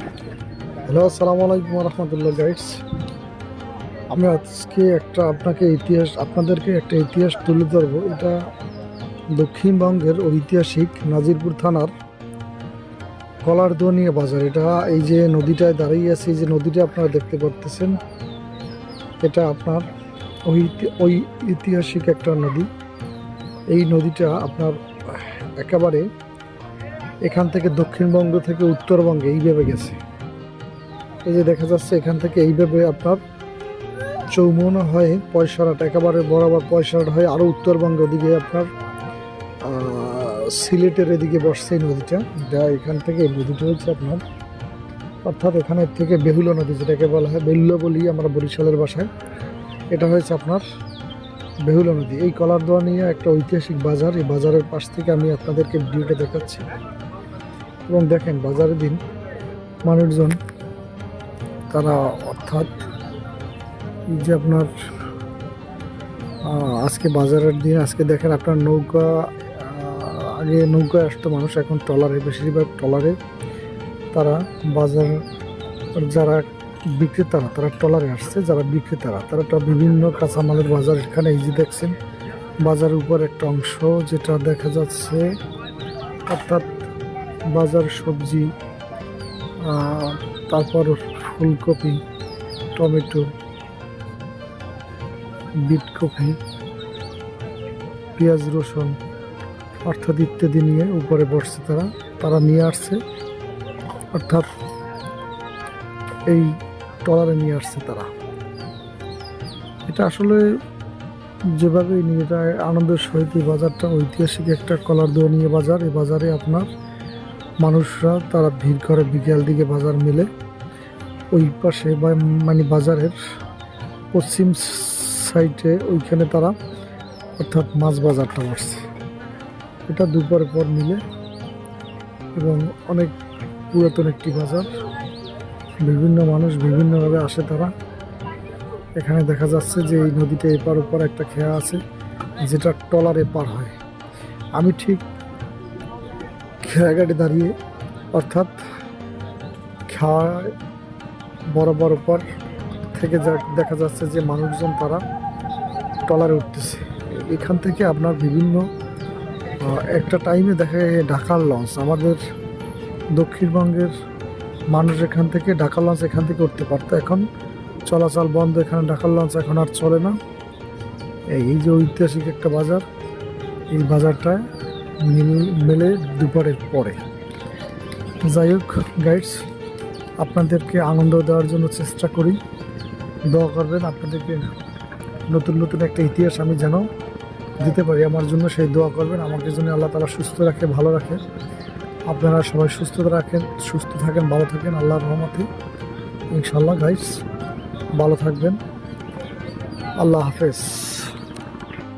Hello, আসসালামু আলাইকুম রহমতুল্লাহ guides. আমি আজকে আপনাদেরকে একটা ইতিহাস তুলে ধরবো। এটা দক্ষিণবঙ্গের ঐতিহাসিক নাজিরপুর থানার কলারদুয়ানিয়া বাজার। এটা এই যে নদীটায় দাঁড়িয়ে আছে, এই যে নদীটা আপনারা দেখতে পারতেছেন, এটা আপনার ওই ঐতিহাসিক একটা নদী। এই নদীটা আপনার একেবারে এখান থেকে দক্ষিণবঙ্গ থেকে উত্তরবঙ্গে এইভাবে গেছে। এই যে দেখা যাচ্ছে এখান থেকে এইভাবে আপনার চৌমোহনা হয়ে পয়সারহাট, একেবারে বরাবর পয়সারহাট হয়ে আরও উত্তরবঙ্গ ওদিকে আপনার সিলেটের এদিকে বসছে এই নদীটা। যা এখান থেকে এই নদীটা হচ্ছে আপনার, অর্থাৎ এখানের থেকে বেহুলা নদী, যেটাকে বলা হয় বেহুলা বলি আমরা বরিশালের ভাষায়, এটা হয়েছে আপনার বেহুলা নদী। এই কলারদুয়ানিয়া একটা ঐতিহাসিক বাজার। এই বাজারের পাশ থেকে আমি আপনাদেরকে ভিডিওটা দেখাচ্ছি এবং দেখেন বাজারের দিন মানুষজন তারা, অর্থাৎ এই যে আপনার আজকে বাজারের দিন, আজকে দেখেন আপনার নৌকা, আগে নৌকায় আসতো মানুষ, এখন ট্রলারে, বেশিরভাগ ট্রলারে তারা বাজার, যারা বিক্রেতারা তারা ট্রলারে আসছে, যারা বিক্রেতারা তারা বিভিন্ন কাঁচামালের বাজার। এখানে এই যে দেখছেন বাজারের উপর একটা অংশ যেটা দেখা যাচ্ছে, অর্থাৎ বাজার সবজি, তারপর ফুলকপি, টমেটো, বিটকপি, পেঁয়াজ, রসুন, অর্থাৎ ইত্যাদি নিয়ে উপরে বসছে তারা নিয়ে আসছে, অর্থাৎ এই ট্রলারে নিয়ে আসছে তারা। এটা আসলে যেভাবে নিয়ে যায় আনন্দের সহিত এই বাজারটা ঐতিহাসিক একটা কলারদুয়ানিয়া বাজার। এই বাজারে আপনার মানুষরা তারা ভিড় করে, বিকেল দিকে বাজার মেলে ওই পাশে, মানে বাজারের পশ্চিম সাইডে ওইখানে তারা, অর্থাৎ মাছ বাজারটা বসছে। এটা দুপুরের পর মিলে এবং অনেক পুরাতন একটি বাজার। বিভিন্ন মানুষ বিভিন্নভাবে আসে তারা। এখানে দেখা যাচ্ছে যে এই নদীটা এপার ওপার একটা খেয়া আছে যেটা ট্রলারে পার হয়। আমি ঠিক খেয়াঘাটে দাঁড়িয়ে, অর্থাৎ খেয়া বরাবর ওপার থেকে দেখা যাচ্ছে যে মানুষজন তারা ট্রলারে উঠতেছে। এখান থেকে আপনার বিভিন্ন একটা টাইমে দেখা যায় ঢাকার লঞ্চ, আমাদের দক্ষিণবঙ্গের মানুষ এখান থেকে ঢাকার লঞ্চ এখান থেকে উঠতে পারতো, এখন চলাচল বন্ধ, এখানে ঢাকার লঞ্চ এখন আর চলে না। এই যে ঐতিহাসিক একটা বাজার, এই বাজারটায় মেলে দুপুরের পরে। যাই হোক গাইডস, আপনাদেরকে আনন্দ দেওয়ার জন্য চেষ্টা করি, দোয়া করবেন আপনাদেরকে নতুন নতুন একটা ইতিহাস আমি যেন দিতে পারি আমার জন্য, সেই দোয়া করবেন। আমাকে জন্য আল্লাহ তাআলা সুস্থ রাখে, ভালো রাখে। আপনারা সবাই সুস্থ থাকেন, ভালো থাকেন আল্লাহর রহমতে ইনশাআল্লাহ। গাইস ভালো থাকবেন, আল্লাহ হাফেজ।